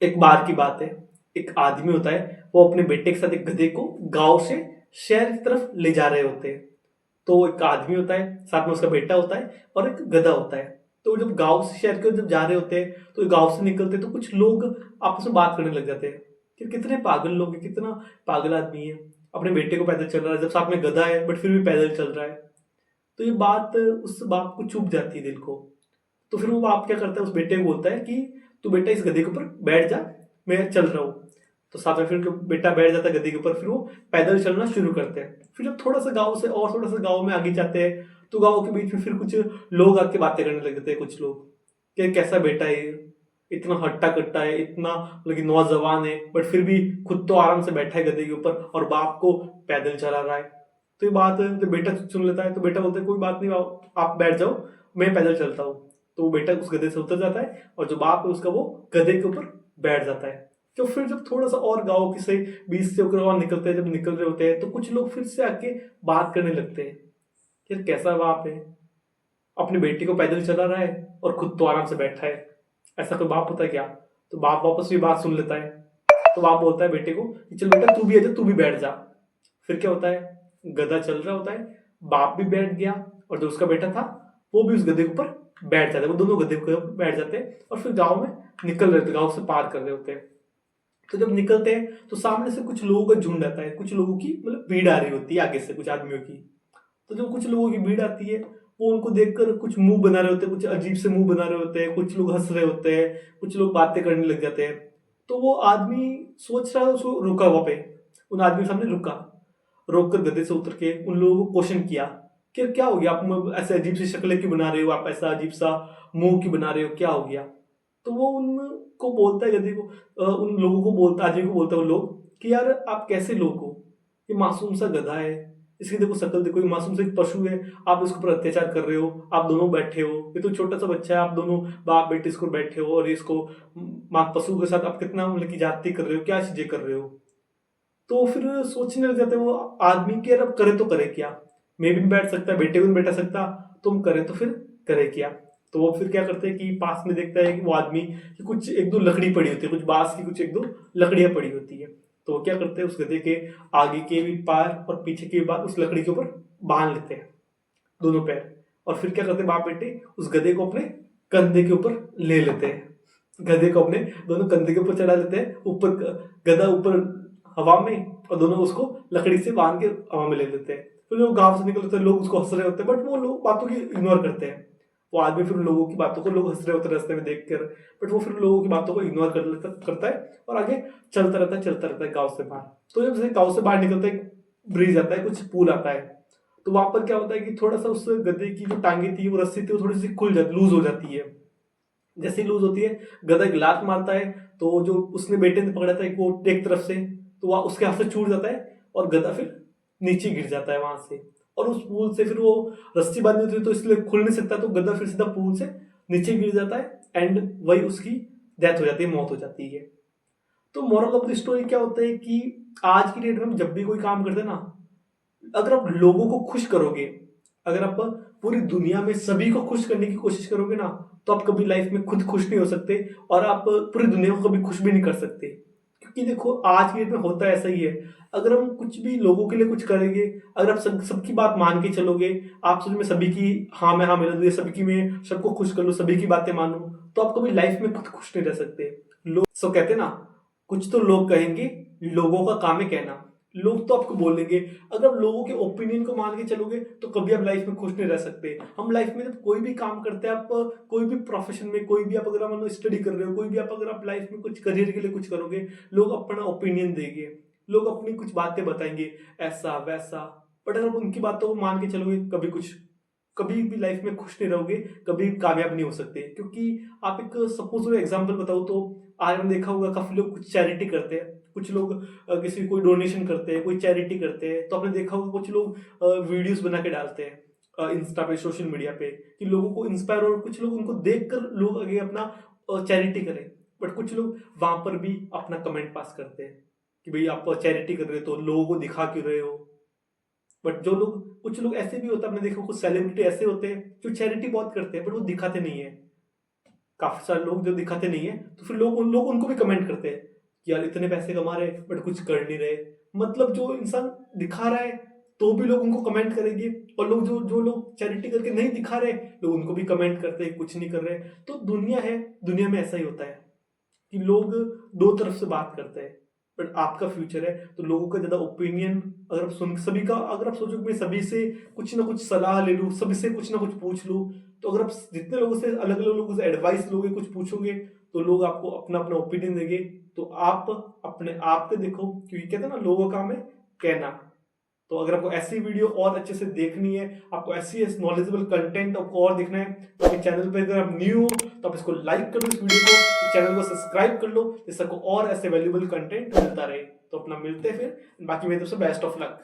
एक बार की बात है। एक आदमी होता है, वो अपने बेटे के साथ एक गधे को गांव से शहर की तरफ ले जा रहे होते हैं। तो एक आदमी होता है, साथ में उसका बेटा होता है और एक गधा होता है। तो जब गांव से शहर के जब जा रहे होते हैं, तो गांव से निकलते हैं, तो कुछ लोग आपस में बात करने लग जाते हैं कि कितने पागल लोग हैं, कितना पागल आदमी है, अपने बेटे को पैदल चल रहा है, जब साथ में गधा है बट फिर भी पैदल चल रहा है। तो ये बात उस बाप को चुभ जाती है दिल को। तो फिर वो बाप क्या करता है, उस बेटे को बोलता है कि तू बेटा इस गधे के ऊपर बैठ जा, मैं चल रहा हूँ। तो साथ में फिर बेटा बैठ जाता है गधे के ऊपर, फिर वो पैदल चलना शुरू करते हैं। फिर जब थोड़ा सा गांव से और थोड़ा सा गांव में आगे जाते हैं, तो गांव के बीच में फिर कुछ लोग आके बातें करने लग जाते हैं। कुछ लोग कि कैसा बेटा है ये, इतना हट्टा कट्टा है, इतना मतलब कि नौजवान है, बट फिर भी खुद तो आराम से बैठा है गधे के ऊपर और बाप को पैदल चला रहा है। तो ये बात जब बेटा सुन लेता है, तो बेटा बोलता है कोई बात नहीं, आप बैठ जाओ, मैं पैदल चलता हूँ। तो वो बेटा उस गधे से उतर जाता है और जो बाप है उसका, वो गधे के ऊपर बैठ जाता है। तो फिर जब थोड़ा सा और गाँव के से बीच से होकर और निकलते हैं, जब निकल रहे होते हैं, तो कुछ लोग फिर से आके बात करने लगते हैं, यार कैसा बाप है, अपनी बेटी को पैदल चला रहा है और खुद तो आराम से बैठा है, ऐसा कोई बाप होता है क्या? तो बाप वापस भी बात सुन लेता है। तो बाप बोलता है बेटे को कि चल बेटा तू भी आ जा, तू भी बैठ जा। फिर क्या होता है, गधा चल रहा होता है, बाप भी बैठ गया और जो उसका बेटा था वो भी उस गधे के ऊपर बैठ जाता है। वो दोनों गधे के ऊपर बैठ जाते हैं और फिर गाँव में निकल रहे होते, गाँव से पार कर रहे होते हैं। तो जब निकलते हैं तो सामने से कुछ लोगों का झुंड आता है, कुछ लोगों की मतलब भीड़ आ रही होती है आगे से, कुछ आदमियों की। तो जब कुछ लोगों की भीड़ आती है, वो उनको देखकर कुछ मुंह बना रहे होते हैं, कुछ अजीब से मुंह बना रहे होते हैं, कुछ लोग हंस रहे होते हैं, कुछ लोग बातें करने लग जाते हैं। तो वो आदमी सोच रहा है, उसको रुका वहां पे, उन आदमी के सामने रुका, रोक कर गधे से उतर के उन लोगों को क्वेश्चन किया कि क्या हो गया, आप ऐसे अजीब सी शक्लें क्यों बना रहे हो, आप ऐसा अजीब सा मुंह क्यों बना रहे हो, क्या हो गया? तो वो उनको बोलता है, गधे को उन लोगों को बोलता, आदमी को बोलता है वो लोग कि यार आप कैसे लोग हो, ये मासूम सा गधा है, इसकी देखो शक्ल देखो, ये मासूम सा एक पशु है, आप इसके ऊपर अत्याचार कर रहे हो, आप दोनों बैठे हो, ये तो छोटा सा बच्चा है, आप दोनों बाप बेटे इसको बैठे हो और इसको माँ पशु के साथ आप कितना मतलब की जाति कर रहे हो, क्या चीजें कर रहे हो। तो फिर सोचने लग जाते हैं वो आदमी कि यार अब करे तो करे क्या, मैं भी नहीं बैठ सकता, बेटे को नहीं बैठा सकता, तुम करे तो फिर करे क्या? तो वो फिर क्या करते हैं कि पास में देखता है कि वो आदमी कि कुछ एक दो लकड़ी पड़ी होती है, कुछ बांस की कुछ एक दो लकड़ियां पड़ी होती है। तो वो क्या करते हैं, उस गधे के आगे के भी पैर और पीछे के भी पैर उस लकड़ी के ऊपर बांध लेते हैं, दोनों पैर। और फिर क्या करते हैं बाप बेटे, उस गधे को अपने कंधे के ऊपर ले लेते हैं, गधे को अपने दोनों कंधे के ऊपर चढ़ा लेते हैं, ऊपर गधा ऊपर हवा में, और दोनों उसको लकड़ी से बांध के हवा में ले लेते हैं। फिर लोग गांव से निकलते हैं, लोग उसको हंस रहे होते हैं, बट वो लोग बातों की इग्नोर करते हैं। वो आदमी फिर लोगों की बातों को, लोग हंस रहे होते हैं रास्ते में देख कर, बट वो फिर लोगों की बातों को इग्नोर करता है और आगे चलता रहता है गाँव से बाहर। तो जब जैसे गाँव से बाहर निकलता है, ब्रिज आता है, कुछ पुल आता है, तो वहां पर क्या होता है कि थोड़ा सा उस गधे की जो टांगे थी, वो रस्सी थी, वो थोड़ी सी खुल जाती, लूज हो जाती है। जैसे ही लूज होती है, गधा एक लात मारता है, तो जो उसने बेटे ने पकड़ा था एक वो एक तरफ से, तो वह उसके हाथ से छूट जाता है और गधा फिर नीचे गिर जाता है वहां से। और उस पुल से फिर वो रस्सी बांधी होती है, तो इसलिए खुल नहीं सकता, तो गधा फिर सीधा पुल से नीचे गिर जाता है एंड वही उसकी डेथ हो जाती है, मौत हो जाती है। तो मोरल ऑफ द स्टोरी क्या होता है कि आज की डेट में हम जब भी कोई काम करते हैं ना, अगर आप लोगों को खुश करोगे, अगर आप पूरी दुनिया में सभी को खुश करने की कोशिश करोगे ना, तो आप कभी लाइफ में खुद खुश नहीं हो सकते और आप पूरी दुनिया को कभी खुश भी नहीं कर सकते। क्योंकि देखो आज की डेट में होता ऐसा ही है, अगर हम कुछ भी लोगों के लिए कुछ करेंगे, अगर आप सबकी बात मान के चलोगे, आप सोच में सभी की हाँ मैं हाँ मेरा दूँ, सबकी मैं सबको खुश कर लूँ, सभी की बातें मानूं, तो आप कभी लाइफ में खुद खुश नहीं रह सकते। लोग सो कहते ना, कुछ तो लोग कहेंगे, लोगों का काम है कहना। लोग तो आपको बोलेंगे, अगर आप लोगों के ओपिनियन को मान के चलोगे तो कभी आप लाइफ में खुश नहीं रह सकते। हम लाइफ में जब कोई भी काम करते हैं, आप कोई भी प्रोफेशन में, कोई भी आप अगर मान लो स्टडी कर रहे हो, कोई भी आप अगर आप लाइफ में कुछ करियर के लिए कुछ करोगे, लोग अपना ओपिनियन देंगे, लोग अपनी कुछ बातें बताएंगे, ऐसा वैसा। बट अगर आप उनकी बातों को मान के चलोगे, कभी भी लाइफ में खुश नहीं रहोगे, कभी कामयाब नहीं हो सकते। क्योंकि आप एक सपोज एग्जांपल बताओ, तो आज हमने देखा होगा काफी लोग कुछ चैरिटी करते हैं, कुछ लोग किसी कोई डोनेशन करते हैं, कोई चैरिटी करते हैं, तो आपने देखा होगा कुछ लोग वीडियोस बना के डालते हैं इंस्टा पे, सोशल मीडिया पे, कि लोगों को इंस्पायर, और कुछ लोग उनको देखकर लोग आगे अपना चैरिटी करें। बट कुछ लोग वहां पर भी अपना कमेंट पास करते हैं कि भाई आप चैरिटी कर रहे हो तो लोगों को दिखा क्यों रहे हो। बट जो लोग, कुछ लोग ऐसे भी होते हैं, आपने देखा कुछ सेलिब्रिटी ऐसे होते हैं जो चैरिटी बहुत करते हैं बट वो दिखाते नहीं है। काफी सारे लोग जो दिखाते नहीं है, तो फिर लोग उनको भी कमेंट करते हैं कि यार इतने पैसे कमा रहे बट कुछ कर नहीं रहे। मतलब जो इंसान दिखा रहा है तो भी लोग उनको कमेंट करेंगे, और लोग जो जो लोग चैरिटी करके नहीं दिखा रहे, लोग उनको भी कमेंट करते हैं कुछ नहीं कर रहे। तो दुनिया है, दुनिया में ऐसा ही होता है कि लोग दो तरफ से बात करते हैं। बट आपका फ्यूचर है तो लोगों का ज्यादा ओपिनियन अगर आप सुन सभी का, अगर आप सोचो कि मैं सभी से कुछ ना कुछ सलाह ले लूँ, सभी से कुछ ना कुछ पूछ लूँ, तो अगर आप जितने लोगों से अलग अलग लोगों से एडवाइस लोगे, कुछ पूछोगे, तो लोग आपको अपना अपना ओपिनियन देंगे। तो आप अपने आप पे देखो, क्योंकि कहते हैं ना लोगों का काम है कहना। तो अगर आपको ऐसी वीडियो और अच्छे से देखनी है, आपको ऐसी नॉलेजेबल कंटेंट आपको और देखना है, तो अपने चैनल पे अगर आप न्यू हो तो आप इसको लाइक कर लो, इस वीडियो को, चैनल को सब्सक्राइब कर लो, जिससे आपको और ऐसे वैल्यूबल कंटेंट मिलता रहे। तो अपना मिलते हैं फिर, बाकी मेरी तरफ से बेस्ट ऑफ लक।